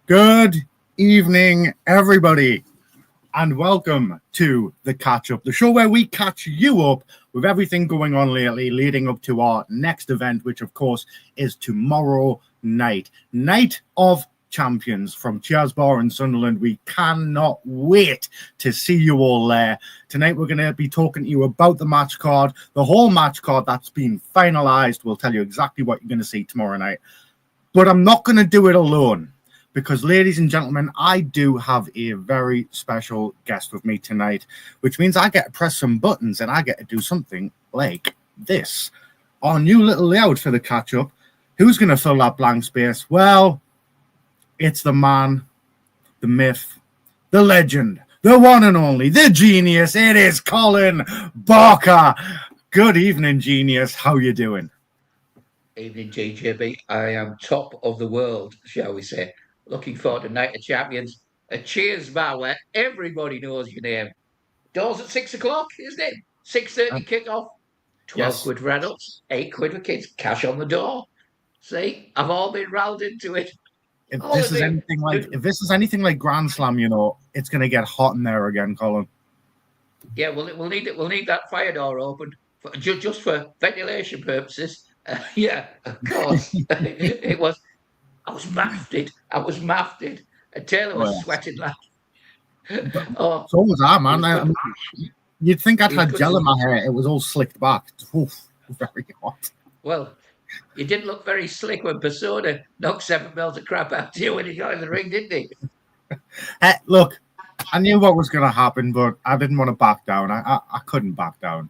Good evening, everybody, and welcome to the Catch Up, the show where we catch you up with everything going on lately, leading up to our next event, which, of course, is tomorrow night. Night of Champions from Cheers Bar in Sunderland. We cannot wait to see you all there. Tonight, we're going to be talking to you about the match card, the whole match card that's been finalised. We'll tell you exactly what you're going to see tomorrow night. But I'm not going to do it alone. Because, ladies and gentlemen, I do have a very special guest with me tonight, which means I get to press some buttons and I get to do something like this. Our new little layout for the catch-up. Who's going to fill that blank space? Well, it's the man, the myth, the legend, the one and only, the genius. It is Colin Barker. Good evening, genius. How you doing? Evening, DJB. I am top of the world, shall we say. Looking forward to Night of Champions. A Cheers bar where everybody knows your name. Doors at 6 o'clock, isn't it? 6:30 kick-off. 12 quid for adults, 8 quid for kids. Cash on the door. See, I've all been riled into it. If this is anything like Grand Slam, you know, it's going to get hot in there again, Colin. Yeah, we'll need that fire door open just for ventilation purposes. Yeah, of course. It was. I was mafted. And Taylor was sweating like. So was I, man. You'd think I'd had gel in my hair. It was all slicked back. Oof, very hot. Well, you didn't look very slick when Persona knocked 7 bells of crap out of you when he got in the ring, didn't he? Look, I knew what was going to happen, but I didn't want to back down. I couldn't back down.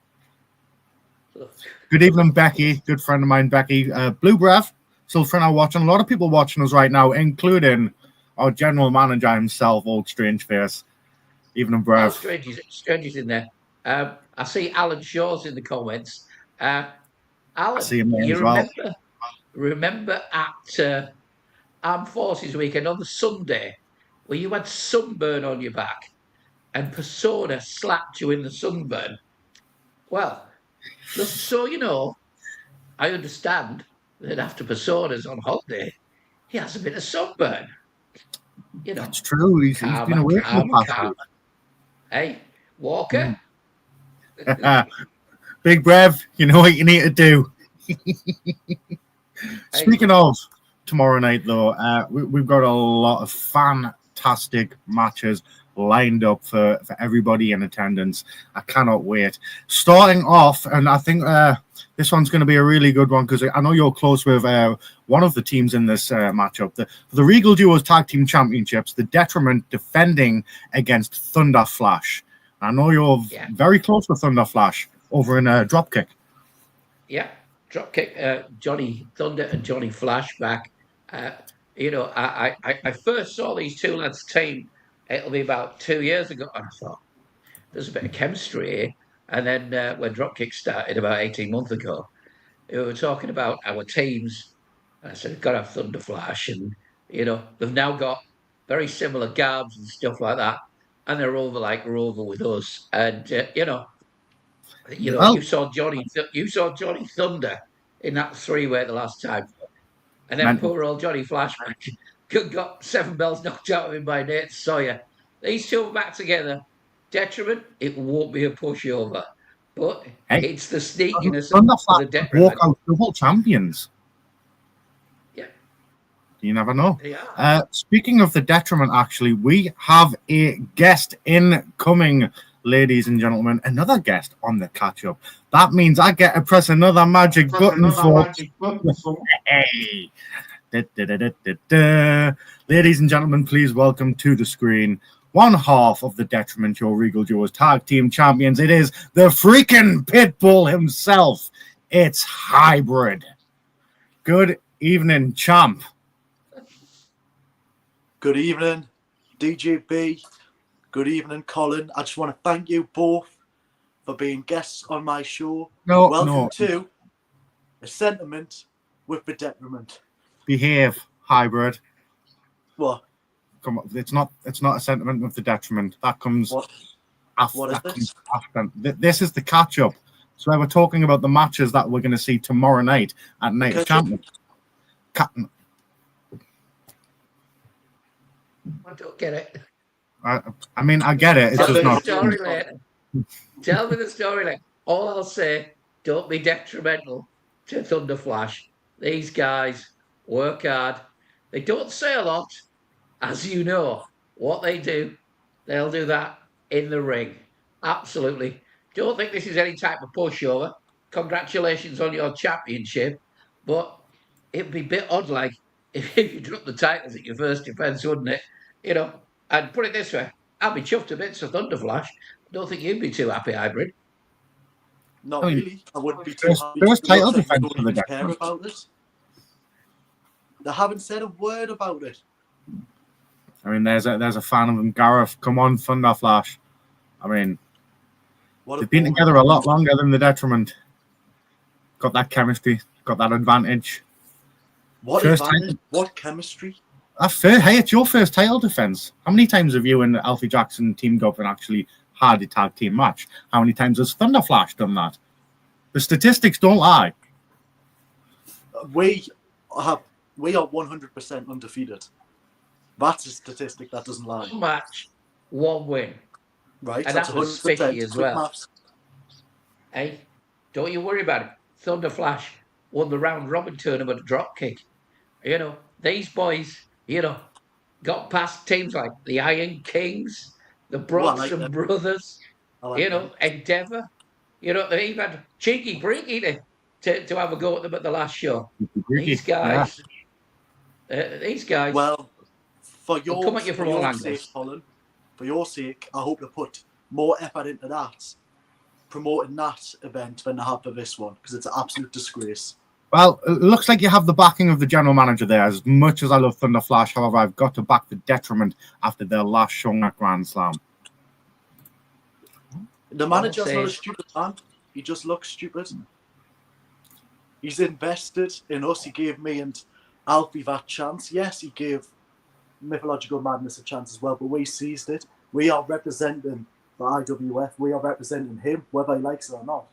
Good evening, Becky. Good friend of mine, Becky. Blue Breath. Still for now watching. A lot of people watching us right now, including our general manager himself, old Strange Face. Evening, Brev. Strange is in there. I see Alan Shaw's in the comments. Alan, I see him there as well. Remember at Armed Forces Weekend on the Sunday where you had sunburn on your back and Persona slapped you in the sunburn? Well, just so you know, I understand that after Persona's on holiday, he has a bit of sunburn. You know, that's true. He's been away from the past. Hey, Walker. Big Brev, you know what you need to do. Speaking of tomorrow night, though, we've got a lot of fantastic matches lined up for everybody in attendance. I cannot wait. Starting off, and I think this one's going to be a really good one because I know you're close with one of the teams in this matchup. The Regal Duos Tag Team Championships, the Detriment defending against Thunder Flash. I know you're very close with Thunder Flash over in Dropkick. Yeah, Dropkick, Johnny Thunder and Johnny Flash back. You know, I first saw these two lads team. It'll be about 2 years ago, and I thought there's a bit of chemistry here. And then when Dropkick started about 18 months ago, we were talking about our teams. And I said, I've got to have Thunder Flash. And, you know, they've now got very similar garbs and stuff like that. And they're over with us. And, you saw Johnny Thunder in that 3-way the last time. And then poor old Johnny Flash got 7 bells knocked out of him by Nate Sawyer. These two are back together. Detriment, it won't be a pushover. But it's the sneakiness of the Detriment. Walk out double champions. Yeah. You never know. Speaking of the Detriment, actually, we have a guest incoming, ladies and gentlemen. Another guest on the catch-up. That means I get to press another magic button for... Hey. Ladies and gentlemen, please welcome to the screen one half of the Detriment, your Regal Duos Tag Team Champions. It is the freaking Pitbull himself. It's Hybrid. Good evening, champ. Good evening, DJB. Good evening, Colin. I just want to thank you both for being guests on my show. Welcome to A Sentiment with the Detriment. Behave, Hybrid. What? Come on, it's not a sentiment with the Detriment. That comes after. What is this? After. This is the catch-up. So we're talking about the matches that we're going to see tomorrow night at Night of Champions. I don't get it. I mean, I get it. It's Tell just me not. the story later. Tell me the story later. All I'll say, don't be detrimental to Thunder Flash. These guys work hard. They don't say a lot, as you know. What they do, they'll do that in the ring. Absolutely. Don't think this is any type of pushover. Congratulations on your championship. But it'd be a bit odd, like, if you dropped the titles at your first defence, wouldn't it? You know, I'd put it this way. I'd be chuffed a bit to Thunder Flash. I don't think you'd be too happy, Hybrid. Not really. I wouldn't be too happy. There was title Like defense don't for the even care Detriment. about it. They haven't said a word about it. I mean, there's a fan of them, Gareth. Come on, Thunder Flash. I mean, they've been together a lot longer than the Detriment. Got that chemistry. Got that advantage. What advantage? What chemistry? Hey, it's your first title defense. How many times have you and Alfie Jackson teamed up and actually had a tag team match? How many times has Thunder Flash done that? The statistics don't lie. We are 100% undefeated. That's a statistic that doesn't lie. One match, one win. Right, and that's that was spiky as well. Maths. Hey, don't you worry about it. Thunder Flash won the round robin tournament dropkick. You know, these boys, got past teams like the Iron Kings, the Bronson Brothers, Endeavour. They even had Cheeky Breaky to have a go at them at the last show. These guys. Well, for your come at you from all angles. Sake, Colin, for your sake, I hope to put more effort into that, promoting that event than I have for this one, because it's an absolute disgrace. Well, it looks like you have the backing of the general manager there. As much as I love Thunder Flash, however, I've got to back the Detriment after their last showing at Grand Slam. The manager's not a stupid man. He just looks stupid. He's invested in us. He gave me and Alfie that chance. Yes, he gave Mythological Madness a chance as well, but we seized it. We are representing the IWF. We are representing him, whether he likes it or not.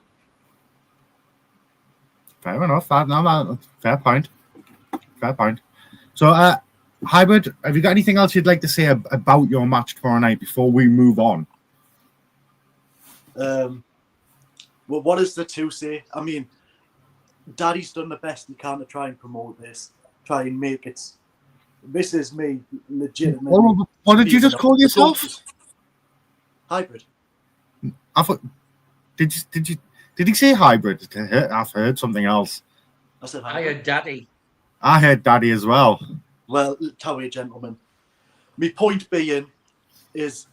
Fair enough. Fair point. Fair point. So, Hybrid, have you got anything else you'd like to say about your match tomorrow night before we move on? Well, what does the two say? I mean, Daddy's done the best he can to try and promote this, try and make it. This is me, legitimately. What did you just call yourself? Hybrid. I thought. Did he say hybrid? I've heard something else. I said hybrid. I heard Daddy. I heard Daddy as well. Well, tell me, gentlemen. My point being is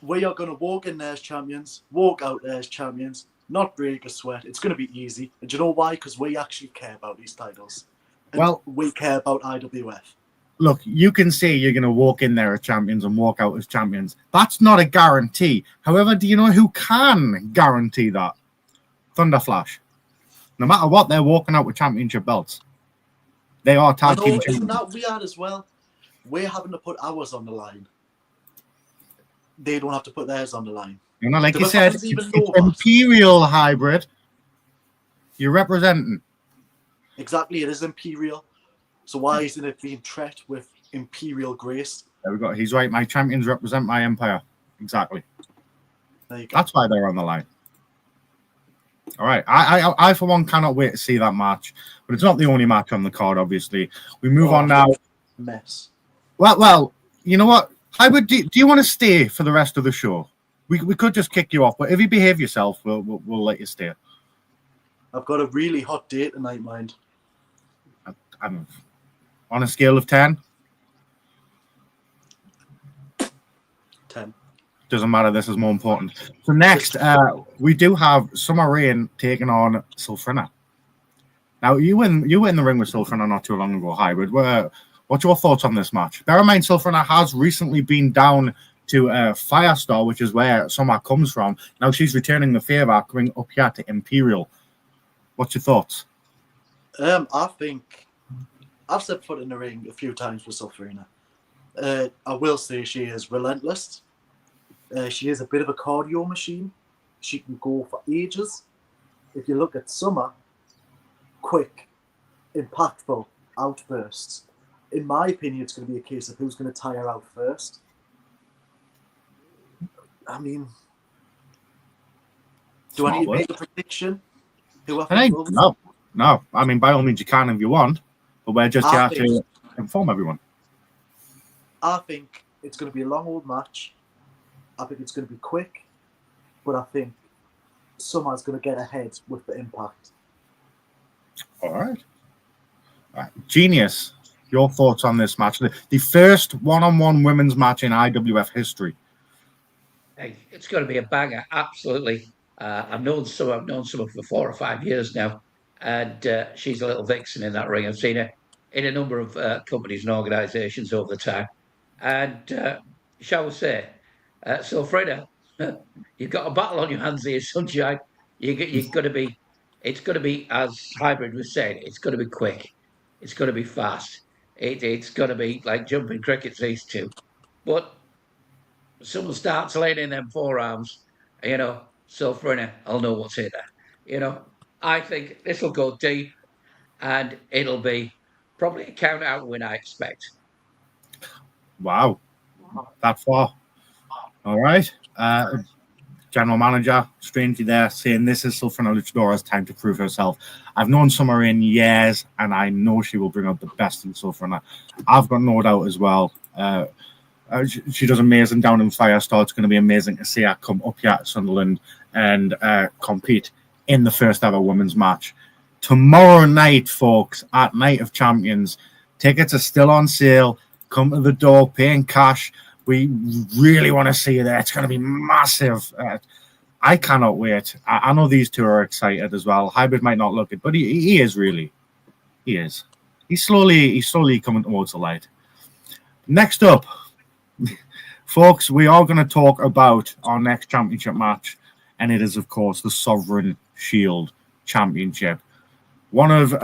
we are going to walk in there as champions, walk out there as champions, not break a sweat. It's going to be easy. And do you know why? Because we actually care about these titles. And well, we care about IWF. Look, you can say you're going to walk in there as champions and walk out as champions. That's not a guarantee. However, do you know who can guarantee that? Thunder Flash. No matter what, they're walking out with championship belts. They are tag team champions. That we are as well. We're having to put ours on the line. They don't have to put theirs on the line. You know, like you said, it's Imperial Hybrid. You're representing. Exactly, it is Imperial. So why isn't it being treated with Imperial grace? There we go. He's right. My champions represent my empire. Exactly. There you go. That's why they're on the line. All right. I for one cannot wait to see that match. But it's not the only match on the card, obviously. We move on now. Mess. Well, you know what? Hybrid, do you want to stay for the rest of the show? We could just kick you off, but if you behave yourself, we'll let you stay. I've got a really hot date tonight, mind. I'm on a scale of 10. 10. Doesn't matter. This is more important. So next, we do have Summer Rain taking on Sulfrina. Now, you were in the ring with Sulfrina not too long ago, Hybrid. What's your thoughts on this match? Bear in mind, Sulfrina has recently been down to Firestar, which is where Summer comes from. Now she's returning the favour, coming up here to Imperial. What's your thoughts? I think I've set foot in the ring a few times with Sulfrina. I will say she is relentless. She is a bit of a cardio machine. She can go for ages. If you look at Summer, quick, impactful outbursts. in my opinion, it's going to be a case of who's going to tire out first. I mean, do I need to make a prediction? Who I think will? No. I mean, by all means, you can if you want, but we're just here to inform everyone. I think it's going to be a long old match. I think it's going to be quick, but I think someone's going to get ahead with the impact. All right. Genius, your thoughts on this match? The first one-on-one women's match in IWF history. Hey, it's going to be a banger, absolutely. I've known some of for 4 or 5 years now, and she's a little vixen in that ring. I've seen her in a number of companies and organisations over the time. And shall we say, so Freda, you've got a battle on your hands here, Sunshine. You're going to be, it's going to be, as Hybrid was saying, it's going to be quick. It's going to be fast. It's going to be like jumping crickets, these two. But someone starts laying in them forearms, so Freda, I'll know what's in there. I think this will go deep, and it'll be probably a count-out win, I expect. Wow. That far. All right. General manager, strangely there, saying this is Sulfrina Luchadora's time to prove herself. I've known Summer in years, and I know she will bring out the best in Sulfrina. I've got no doubt as well. She does amazing down in Firestar. It's going to be amazing to see her come up here at Sunderland and compete in the first ever women's match. Tomorrow night, folks, at Night of Champions, tickets are still on sale. Come to the door, pay in cash. We really want to see you there. It's going to be massive. I cannot wait. I know these two are excited as well. Hybrid might not look it, but he is really. He is. He's slowly coming towards the light. Next up, folks, we are going to talk about our next championship match, and it is, of course, the Sovereign Shield Championship. One of,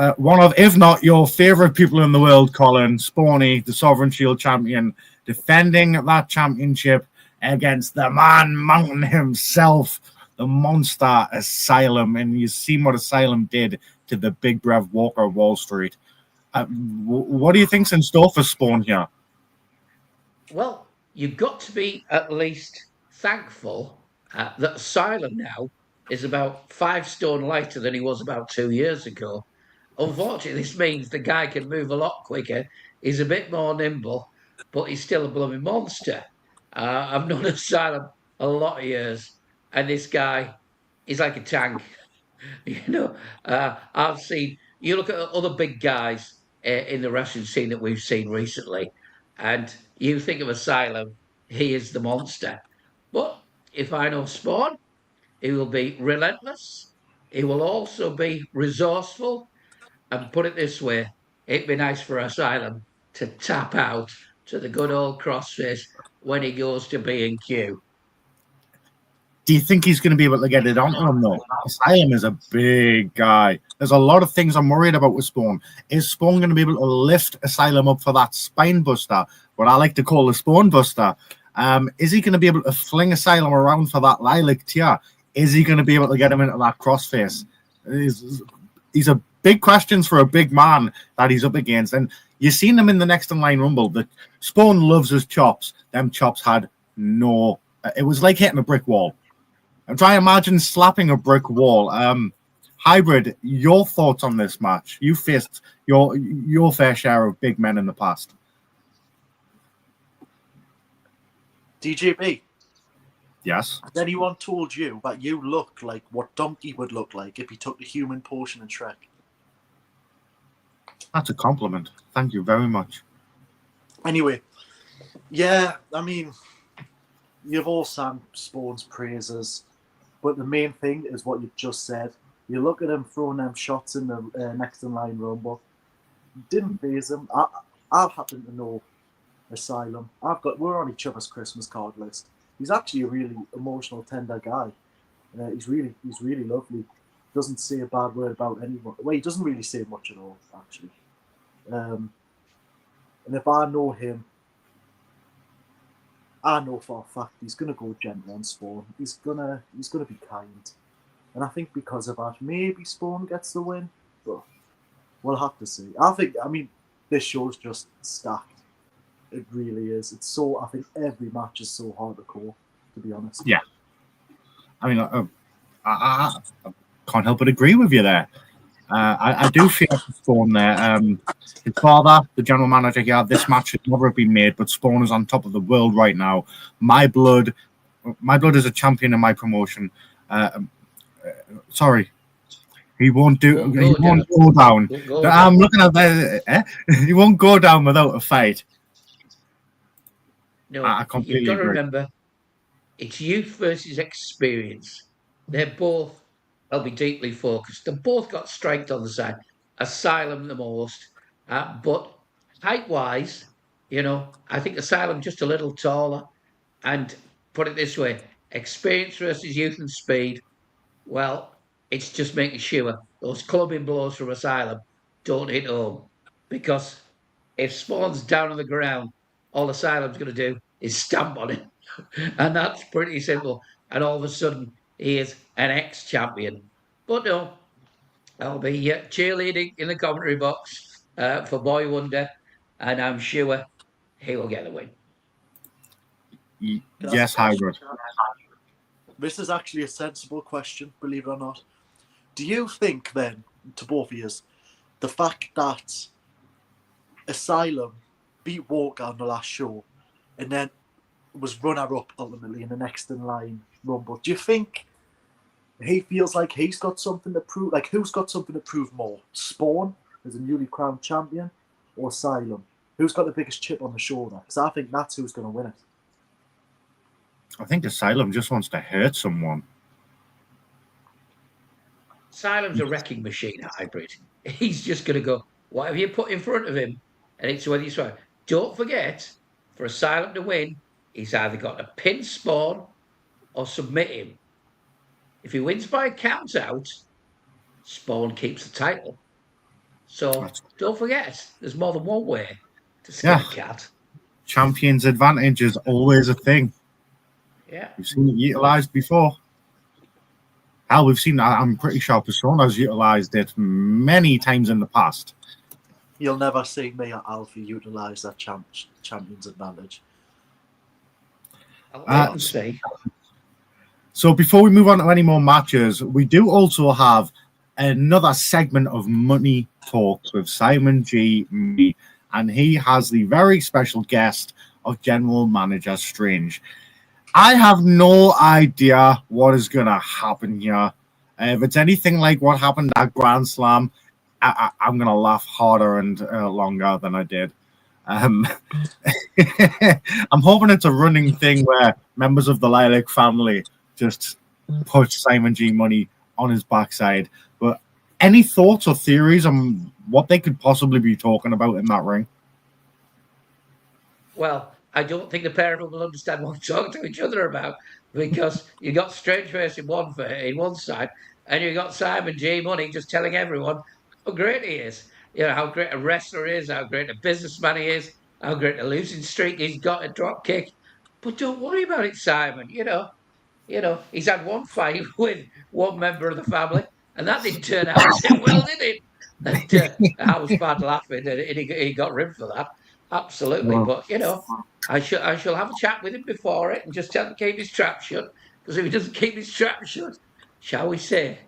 if not your favorite people in the world, Colin Spawney, the Sovereign Shield champion, defending that championship against the man mountain himself, the Monster Asylum. And you've seen what Asylum did to the Big Brev Walker of Wall Street. What do you think's in store for Spawn here? Well, you've got to be at least thankful that Asylum now is about 5 stone lighter than he was about 2 years ago. Unfortunately, this means the guy can move a lot quicker. He's a bit more nimble, but he's still a blooming monster. I've known Asylum a lot of years, and this guy is like a tank. I've seen, you look at other big guys in the wrestling scene that we've seen recently, and you think of Asylum, he is the monster. But if I know Spawn, he will be relentless. He will also be resourceful. And put it this way, it'd be nice for Asylum to tap out to the good old crossface when he goes to B&Q. Do you think he's going to be able to get it on him, though? Asylum is a big guy. There's a lot of things I'm worried about with Spawn. Is Spawn going to be able to lift Asylum up for that spine buster, what I like to call the Spawn buster? Is he going to be able to fling Asylum around for that lilac tier? Is he going to be able to get him into that crossface? These are big questions for a big man that he's up against. And you've seen him in the next in line rumble. That Spawn loves his chops. Them chops had no... It was like hitting a brick wall. I'm trying to imagine slapping a brick wall. Hybrid, your thoughts on this match? You faced your fair share of big men in the past. DJB. Yes. Has anyone told you that you look like what Donkey would look like if he took the human portion in Shrek? That's a compliment. Thank you very much. Anyway, yeah, I mean, you've all sang Spawn's praises, but the main thing is what you've just said. You look at him throwing them shots in the next in line rumble. Didn't faze him. I happen to know Asylum. We're on each other's Christmas card list. He's actually a really emotional, tender guy. He's really lovely. Doesn't say a bad word about anyone. Well, he doesn't really say much at all, actually. And if I know him, I know for a fact he's gonna go gentle on Spawn. He's gonna be kind. And I think because of that, maybe Spawn gets the win, but we'll have to see. I mean, this show's just stacked. It really is. It's so. I think every match is so hard to call, to be honest. Yeah. I mean, I can't help but agree with you there. I do feel like Spawn there. His father, the general manager here, this match should never have been made, but Spawn is on top of the world right now. My blood is a champion in my promotion. Sorry. He won't go down. I'm looking at that. He won't go down without a fight. No, I completely you've got to agree. remember, it's youth versus experience. They'll be deeply focused. They've both got strength on the side. Asylum the most. But height-wise, I think Asylum just a little taller. And put it this way, experience versus youth and speed, well, it's just making sure those clubbing blows from Asylum don't hit home. Because if Spawn's down on the ground, all Asylum's going to do is stamp on him. And that's pretty simple. And all of a sudden, he is an ex-champion. But no, I'll be cheerleading in the commentary box for Boy Wonder, and I'm sure he will get the win. Yes, Hybrid. This is actually a sensible question, believe it or not. Do you think then, to both of you, the fact that Asylum beat Walker on the last show and then was runner-up ultimately in the next in line Rumble, do you think he feels like he's got something to prove? Like, who's got something to prove more? Spawn as a newly crowned champion or Asylum? Who's got the biggest chip on the shoulder? Because I think that's who's going to win it. I think Asylum just wants to hurt someone. Asylum's a wrecking machine hybrid. He's just going to go, whatever you put in front of him, and it's whether you swear. Don't forget, for Asylum to win, he's either got to pin Spawn or submit him. If he wins by a count out, Spawn keeps the title. So don't forget, there's more than one way to skin a cat. Champion's advantage is always a thing. Yeah. We've seen it utilised before. Hell, we've seen that. I'm pretty sure Persona's utilised it many times in the past. You'll never see me or Alfie utilise that champion's advantage. I'll wait and see. So before we move on to any more matches, we do also have another segment of Money Talks with Simon G. Me, and he has the very special guest of General Manager Strange. I have no idea what is going to happen here. If it's anything like what happened at Grand Slam, I'm going to laugh harder and longer than I did. I'm hoping it's a running thing where members of the Lilac family just put Simon G. Money on his backside. But any thoughts or theories on what they could possibly be talking about in that ring? Well, I don't think the pair of them will understand what to talk to each other about, because you got Strangeface in one side, and you got Simon G. Money just telling everyone how great he is. How great a wrestler he is, how great a businessman he is, how great a losing streak he's got, a drop kick. But don't worry about it, Simon. He's had one fight with one member of the family, and that didn't turn out too well, did it? And I was bad laughing, and he got ripped for that. Absolutely. But, I shall have a chat with him before it and just tell him to keep his trap shut. Because if he doesn't keep his trap shut, shall we say,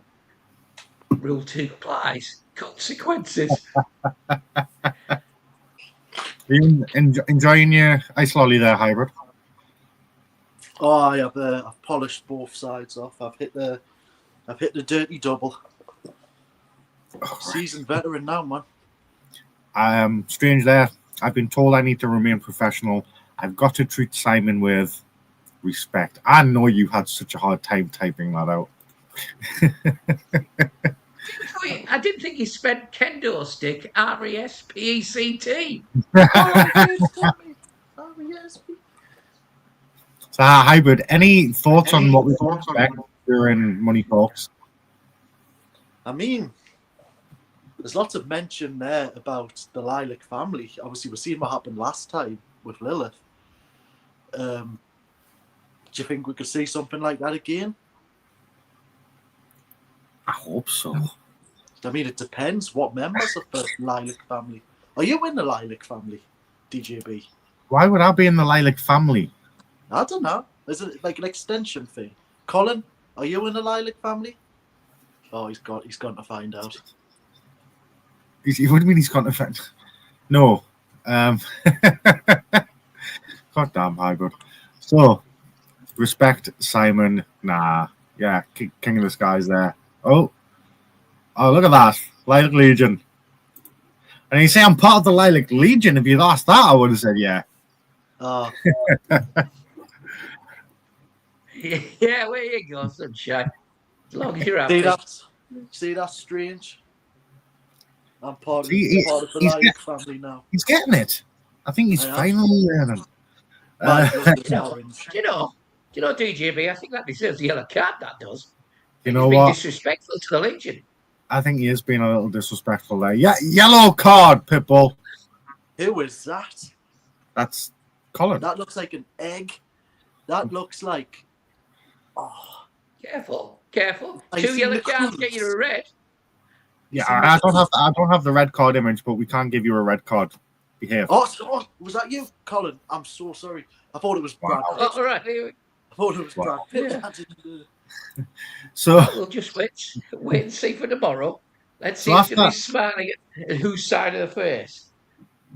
rule 2 applies. Consequences. Are you enjoying your ice lolly there, Hybrid? Oh, I've polished both sides off. I've hit the dirty double. Seasoned veteran now, man. Strange there. I've been told I need to remain professional. I've got to treat Simon with respect. I know you had such a hard time typing that out. I didn't think he spent kendo stick, RESPECT. So, Hybrid, any thoughts on what we can expect during Money Talks? I mean, there's lots of mention there about the Lilac family. Obviously, we've seen what happened last time with Lilith. Do you think we could see something like that again? I hope so. I mean, it depends what members of the Lilac family. Are you in the Lilac family, DJB? Why would I be in the Lilac family? I don't know. Is it like an extension thing? Colin, are you in the Lilac family? Oh, he's gone to find out. What do you mean he's gone to find? No. God damn, Hybrid. So, respect Simon. Nah. Yeah, King of the Skies there. Oh, look at that. Lilac Legion. And you say I'm part of the Lilac Legion. If you'd asked that, I would have said yeah. Oh. Yeah, where you go, sunshine. As long as you're happy. See, that's strange. I'm part of the Lilac family now. He's getting it. I think he's finally learning. Do you know, DJB, I think that deserves a yellow card, that does. You know what? Disrespectful to the Legion. I think he is being a little disrespectful there. Yeah, yellow card, Pitbull. Who is that? That's Colin. That looks like an egg. That looks like... Oh. Careful. 2 yellow cards get you a red. Yeah, I don't have the red card image, but we can't give you a red card. Behave. Oh, was that you, Colin? I'm so sorry. I thought it was Brad Pitt. Oh, all right. I thought it was Brad Pitt. Yeah. So we'll just wait and see for tomorrow. Let's see if he's smiling at whose side of the face.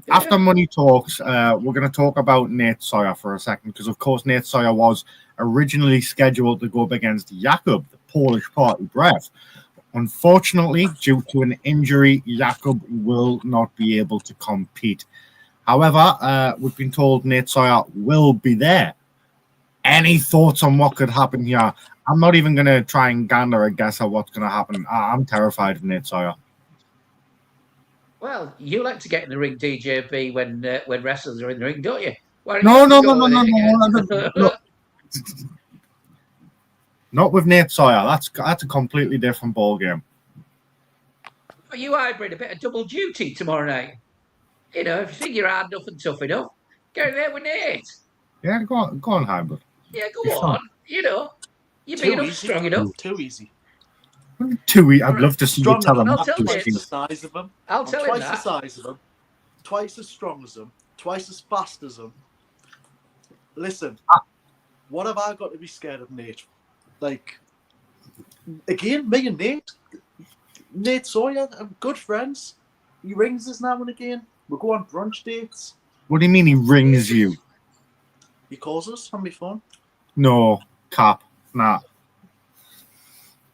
Yeah. After Money Talks, we're going to talk about Nate Sawyer for a second, because of course Nate Sawyer was originally scheduled to go up against Jakub, the Polish party breath. Unfortunately, due to an injury, Jakub will not be able to compete. However, we've been told Nate Sawyer will be there. Any thoughts on what could happen here? I'm not even going to try and gander a guess at what's going to happen. I'm terrified of Nate Sawyer. Well, you like to get in the ring, DJB, when wrestlers are in the ring, don't you? No. Not with Nate Sawyer. That's a completely different ballgame. Are you hybrid? A bit of double duty tomorrow night. You know, if you think you're hard enough and tough enough, get in there with Nate. Yeah, go on, hybrid. Yeah, go on. You know, you're big enough, strong enough. Too easy. Too easy. I'd love to see you tell him. I'll tell him Twice the size of them. I'll tell him that. Twice the size of them. Twice as strong as them. Twice as fast as them. Listen, what have I got to be scared of Nate? Like, again, me and Nate Sawyer are good friends. He rings us now and again. We go on brunch dates. What do you mean he rings you? He calls us on my phone. No, cap. Nah.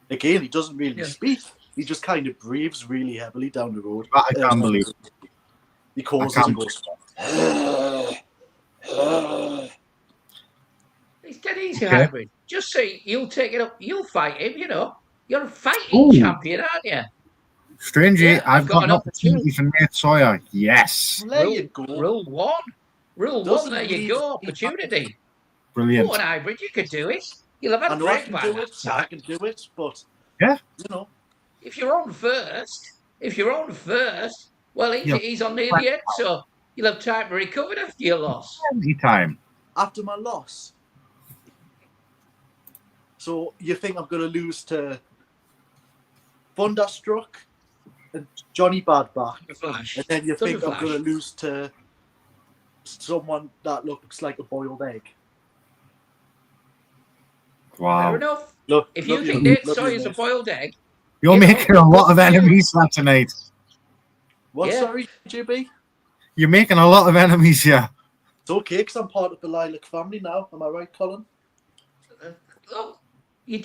Again, he doesn't really speak. He just kind of breathes really heavily down the road. I can't believe it. He calls us and goes, It's dead easy, hybrid. Just say you'll take it up. You'll fight him, you know. You're a fighting champion, aren't you? Strangely, I've got an opportunity for Nate Sawyer. Yes. There you go. Rule one. There you go. Opportunity. Brilliant. Go on, hybrid. You could do it. You'll have a break by that time. I can do it, but yeah, you know, if you're on first, well, he's on near the end, so you'll have time to recover after your loss. Any time after my loss. So you think I'm going to lose to Thunderstruck and Johnny Badback, and then you think I'm going to lose to someone that looks like a boiled egg? Wow. Fair enough. If you think Nate Sawyer's a boiled egg, you're making a lot of enemies tonight. What? Yeah. Sorry, JB? You're making a lot of enemies here. It's okay, because I'm part of the Lilac family now. Am I right, Colin? You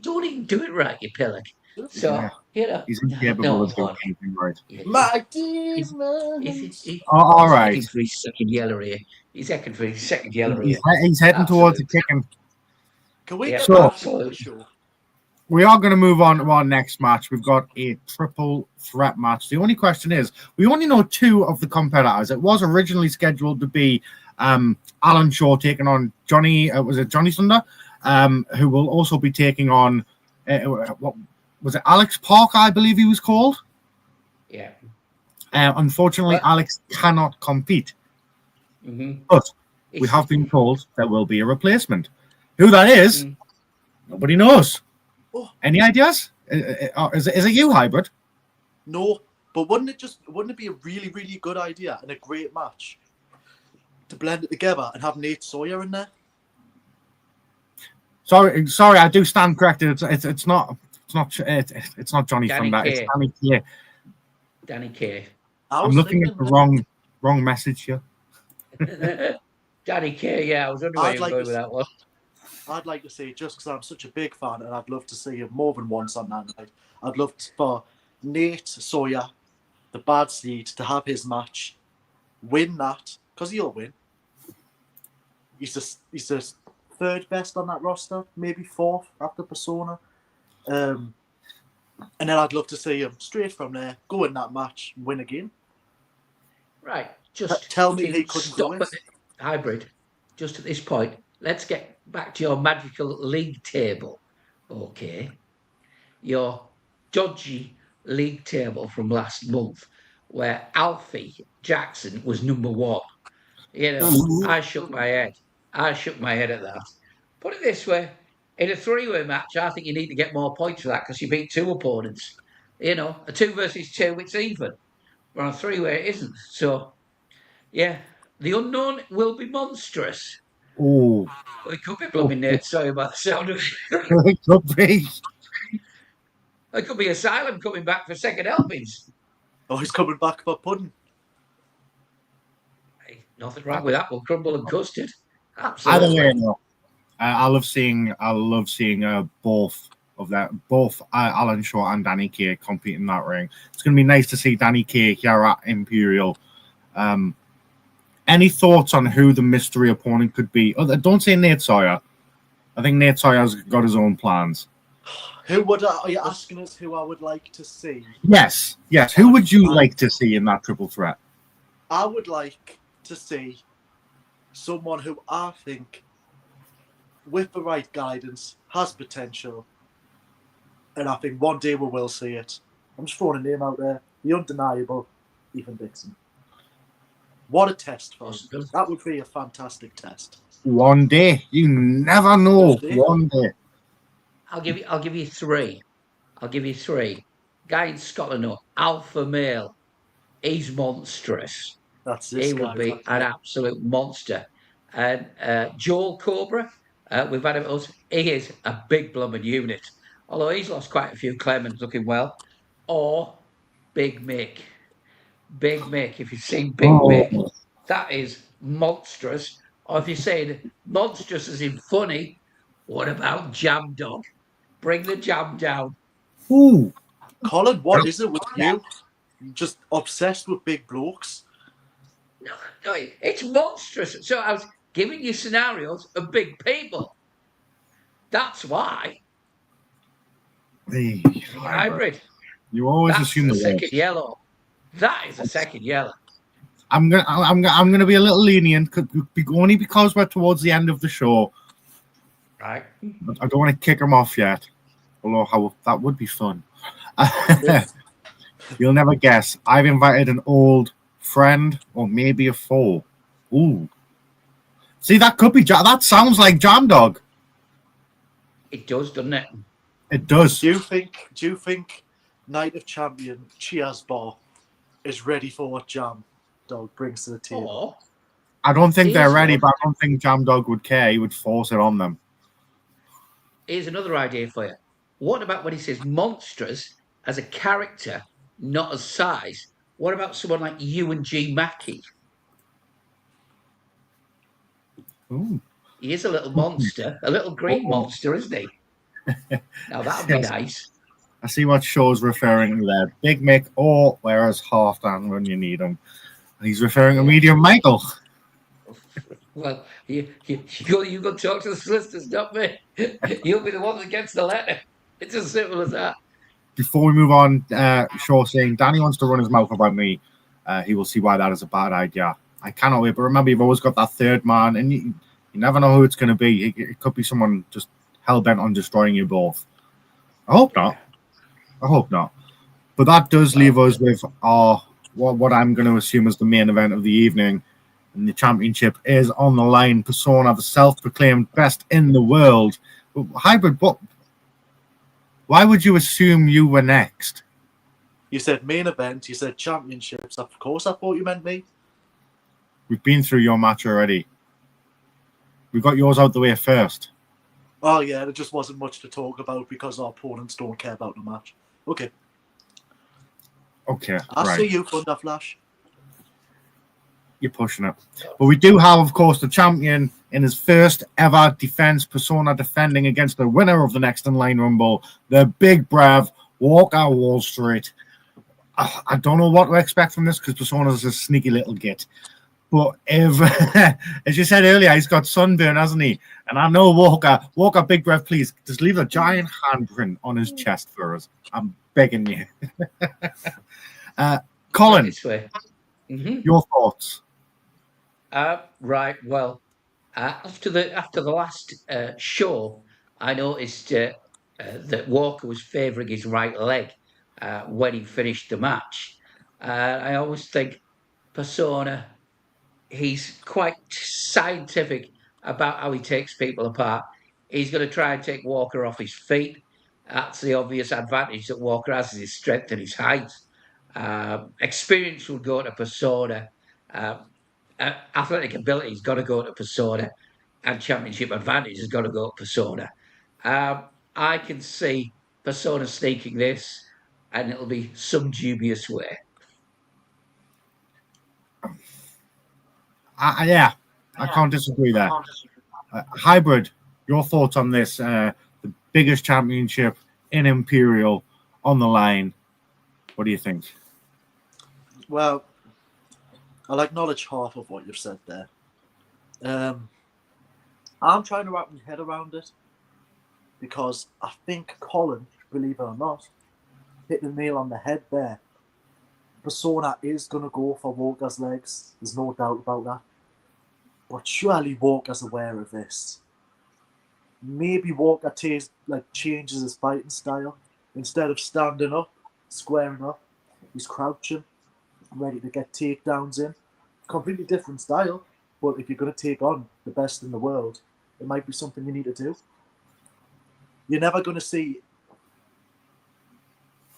don't even do it right, you pillock. So, you know. He's incapable of doing anything right. My demons. All right. He's for his second yellow here. He's second for his second yellow here. He's heading towards the kicking. Can we get we are going to move on to our next match. We've got a triple threat match. The only question is, we only know two of the competitors. It was originally scheduled to be Alan Shaw taking on Johnny. Was it Johnny Thunder? Who will also be taking on what was it? Alex Parker, I believe he was called. Yeah. Unfortunately, Alex cannot compete. Mm-hmm. But we have been told there will be a replacement. Who that is, nobody knows. Any ideas? Is it you, Hybrid? No, But wouldn't it be a really, really good idea and a great match to blend it together and have Nate Sawyer in there? Sorry, I do stand corrected. It's not Johnny Danny Thunder. Kaye. It's Danny Kaye. Danny Kaye. I'm looking at the wrong message here. Danny Kaye, yeah, I was wondering where you were going with that one. I'd like to see, just because I'm such a big fan and I'd love to see him more than once on that night, I'd love for Nate Sawyer, the bad seed, to have his match, win that, because he'll win. He's the third best on that roster, maybe fourth after Persona. And then I'd love to see him straight from there, go in that match, and win again. Right. Just tell me he couldn't do it. Hybrid, just at this point, let's get back to your magical league table. Okay. Your dodgy league table from last month, where Alfie Jackson was number 1. You know, I shook my head at that. Put it this way, in a 3-way match, I think you need to get more points for that because you beat 2 opponents. You know, a 2 versus 2, it's even. But on a 3-way, it isn't. So, yeah, the unknown will be monstrous. Oh. Well, it could be blooming Nate, sorry about the sound of it. It could be. It could be Asylum coming back for second helpings. Oh, he's coming back for pudding. Hey, nothing wrong with that one. Crumble and custard. Absolutely. Either way, no. I love seeing both Alan Shaw and Danny Kaye compete in that ring. It's going to be nice to see Danny Kaye here at Imperial. Any thoughts on who the mystery opponent could be? Don't say Nate Sawyer. I think Nate Sawyer's got his own plans. Are you asking us who I would like to see? Yes. Who would you like to see in that triple threat? I would like to see someone who I think, with the right guidance, has potential. And I think one day we will see it. I'm just throwing a name out there. The undeniable Ethan Dixon. What a test for us. That would be a fantastic test. One day. You never know. One day. I'll give you 3. Guy in Scotland, alpha male. He's monstrous. He would be an absolute monster. And Joel Cobra, we've had him at us. He is a big blooming unit. Although he's lost quite a few. Clemens looking well. Or Big Mick. Big Mick. If you've seen Big Mick, that is monstrous. Or if you're saying monstrous as in funny, what about Jam Dog? Bring the jam down. Ooh. Colin, what is it with you? You're just obsessed with big blokes? No, it's monstrous. So I was giving you scenarios of big people. That's why. Hey, hybrid. You always assume the second yellow. That is a second yellow. I'm gonna be a little lenient, only because we're towards the end of the show. Right. I don't want to kick him off yet. Although that would be fun. You'll never guess. I've invited an old friend or maybe a foe. Ooh. See, that could be. That sounds like Jam Dog. It does, doesn't it? It does. Do you think Night of Champion Cheers Bar is ready for what Jam Dog brings to the table? I don't think they're ready, but I don't think Jam Dog would care. He would force it on them. Here's another idea for you. What about when he says monstrous as a character, not as size? What about someone like Ewan G. Mackey? Ooh. He is a little monster, a little green monster, isn't he? Now that would be nice. I see what show's referring to there. Big Mick, or whereas half down when you need him. He's referring to Medium Michael. Well, you go talk to the solicitors, not me. You'll be the one that gets the letter. It's as simple as that. Before we move on, Shaw saying Danny wants to run his mouth about me. He will see why that is a bad idea. I cannot wait, but remember, you've always got that third man, and you never know who it's going to be. It could be someone just hell-bent on destroying you both. I hope not. But that does leave us with what I'm going to assume is the main event of the evening. And the championship is on the line. Persona, the self-proclaimed best in the world. Hybrid, why would you assume you were next? You said main event. You said championships. Of course, I thought you meant me. We've been through your match already. We got yours out the way first. Oh, yeah, there just wasn't much to talk about because our opponents don't care about the match. Okay. Okay, I see you, Thunder Flash. You're pushing it. But we do have, of course, the champion in his first ever defense, Persona defending against the winner of the next in line Rumble, the big brave Walker Wall Street. I don't know what to expect from this because Persona's a sneaky little git. But if, as you said earlier, he's got sunburn, hasn't he? And I know Walker, big breath, please, just leave a giant handprint on his chest for us. I'm begging you. Colin, your thoughts? Right. Well, after the last show, I noticed that Walker was favouring his right leg when he finished the match. I always think Persona, he's quite scientific about how he takes people apart. He's going to try and take Walker off his feet. That's the obvious advantage that Walker has, is his strength and his height. Experience will go to Persona. Athletic ability has got to go to Persona, and championship advantage has got to go to Persona. I can see Persona sneaking this, and it'll be some dubious way. Yeah, I can't disagree there. Hybrid, your thoughts on this? The biggest championship in Imperial on the line. What do you think? Well, I'll acknowledge half of what you've said there. I'm trying to wrap my head around it because I think Colin, believe it or not, hit the nail on the head there. Persona is going to go for Walker's legs. There's no doubt about that. But surely Walker's aware of this. Maybe Walker changes his fighting style. Instead of standing up, squaring up, he's crouching, ready to get takedowns in. Completely different style, but if you're going to take on the best in the world, it might be something you need to do. You're never going to see...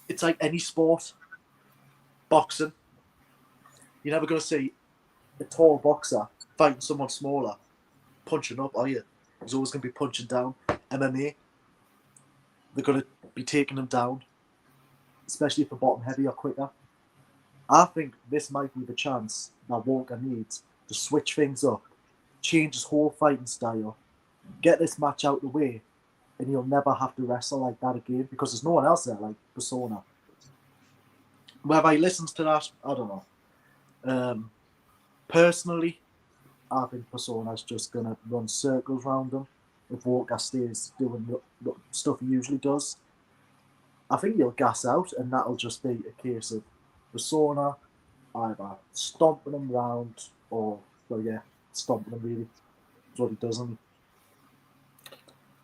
It's like any sport. Boxing. You're never going to see a tall boxer fighting someone smaller, punching up, are you? He's always going to be punching down. MMA, they're going to be taking him down, especially if the bottom heavy or quicker. I think this might be the chance that Walker needs to switch things up, change his whole fighting style, get this match out the way, and he'll never have to wrestle like that again because there's no one else there like Persona. Whether he listens to that, I don't know. Personally, I think Persona's just going to run circles around him if Walker stays doing the stuff he usually does. I think he'll gas out, and that'll just be a case of Persona either stomping him round or, stomping him really. That's what he does.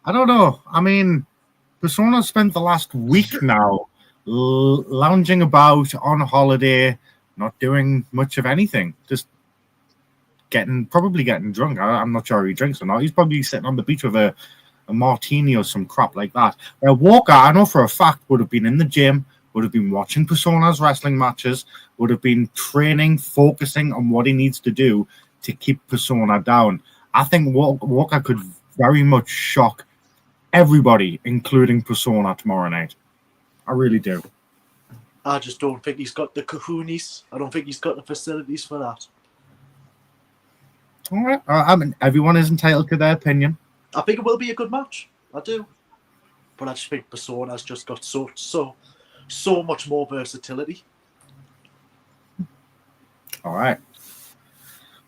I don't know. I mean, Persona spent the last week now lounging about on holiday, not doing much of anything, just probably getting drunk. I'm not sure if he drinks or not. He's probably sitting on the beach with a martini or some crap like that. Walker, I know for a fact, would have been in the gym, would have been watching Persona's wrestling matches, would have been training, focusing on what he needs to do to keep Persona down. I think Walker could very much shock everybody, including Persona, tomorrow night. I really do. I just don't think he's got the kahunas. I don't think he's got the facilities for that. All right. I mean, everyone is entitled to their opinion. I think it will be a good match. I do. But I just think Persona's just got so much more versatility. All right.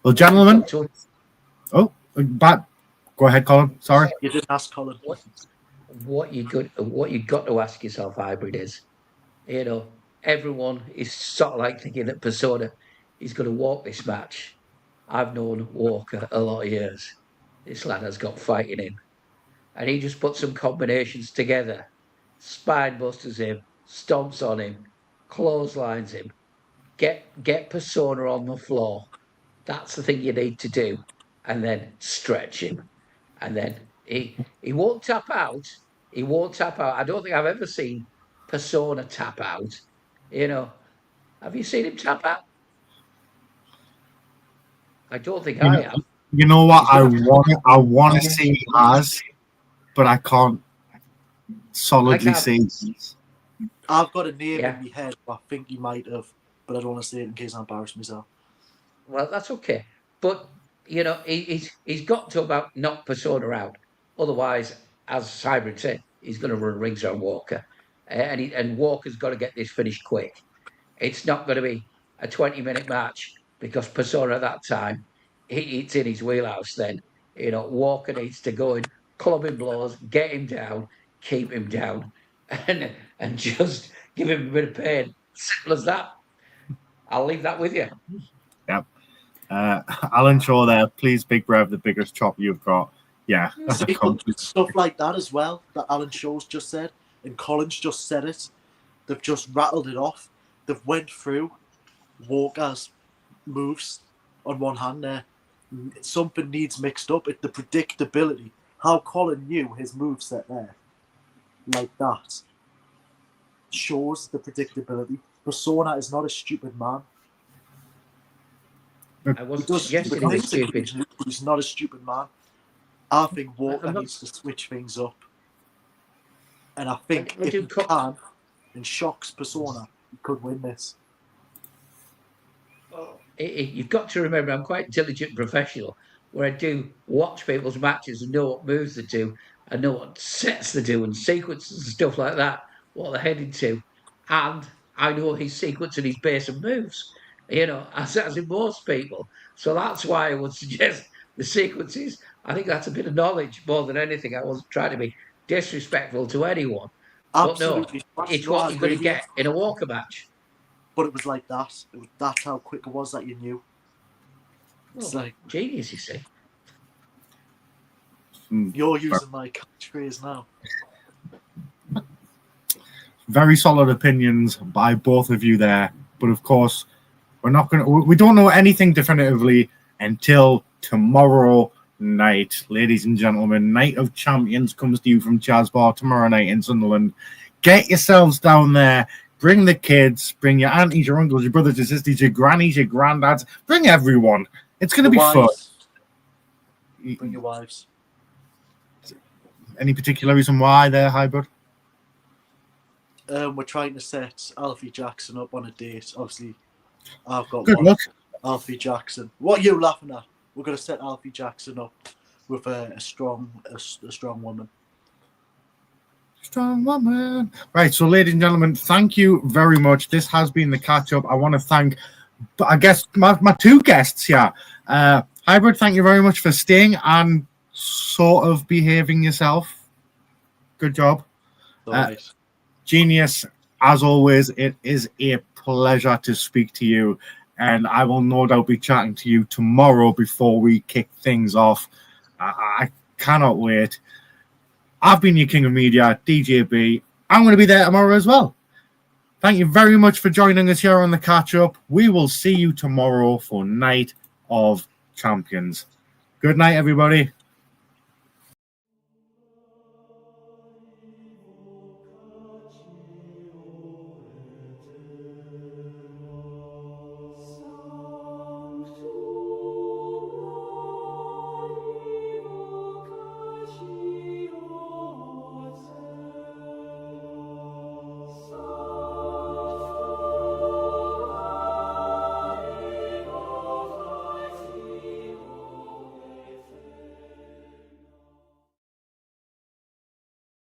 Well, gentlemen. Oh, but go ahead, Colin. Sorry. You didn't ask Colin. What you got to ask yourself, Hybrid, is, everyone is sort of like thinking that Persona is going to walk this match. I've known Walker a lot of years. This lad has got fighting in. And he just puts some combinations together. Spine busters him, stomps on him, clotheslines him. Get Persona on the floor. That's the thing you need to do. And then stretch him. And then he won't tap out. He won't tap out. I don't think I've ever seen Persona tap out. You know, have you seen him tap out? I don't think I have. You know what? I want to see he has, but I can't solidly see. I've got a name in my head. I think he might have, but I don't want to say it in case I embarrass myself. Well, that's okay. But you know, he's got to about knock Persona out. Otherwise, as Hybrid said, he's going to run rings on Walker, and Walker's got to get this finished quick. It's not going to be a 20-minute match because Persona at that time, it's in his wheelhouse. Then you know, Walker needs to go in, club him blows, get him down, keep him down, and just give him a bit of pain. Simple as that. I'll leave that with you. Yep. Alan Shaw there. Please, Big Rev, the biggest chop you've got. Yeah. See, stuff like that as well that Alan Shaw's just said and Collins just said it. They've just rattled it off. They've went through Walker's moves on one hand there. Something needs mixed up. It's the predictability. How Colin knew his moveset there like that shows the predictability. Persona is not a stupid man. I wasn't suggesting he was stupid. He's not a stupid man. I think Walker needs to switch things up. And I think if he can and shocks Persona, he could win this. You've got to remember, I'm quite diligent professional, where I do watch people's matches and know what moves they do, and know what sets they do and sequences and stuff like that, what they're heading to. And I know his sequence and his base of moves, you know, as in most people. So that's why I would suggest the sequences. I think that's a bit of knowledge more than anything. I wasn't trying to be disrespectful to anyone. Absolutely. But no, it's what you're going to get in a Walker match. But it was like that. That's how quick it was that you knew. It's like genius, you see. You're using my catchphrase now. Very solid opinions by both of you there. But of course, we don't know anything definitively until tomorrow night. Ladies and gentlemen, Night of Champions comes to you from Jazz Bar tomorrow night in Sunderland. Get yourselves down there. Bring the kids, bring your aunties, your uncles, your brothers, your sisters, your grannies, your granddads. Bring everyone. It's going to be fun. Bring your wives. Any particular reason why there, Hybrid? We're trying to set Alfie Jackson up on a date. Obviously, I've got Good luck. Alfie Jackson. What are you laughing at? We're going to set Alfie Jackson up with a strong woman. Strong woman. Right, so ladies and gentlemen, thank you very much. This has been the catch-up. I want to thank, I guess, my two guests here. Hybrid, thank you very much for staying and sort of behaving yourself. Good job. Genius, as always, it is a pleasure to speak to you, and I will no doubt be chatting to you tomorrow before we kick things off. I cannot wait. I've been your King of Media, DJB. I'm going to be there tomorrow as well. Thank you very much for joining us here on the catch-up. We will see you tomorrow for Night of Champions. Good night, everybody.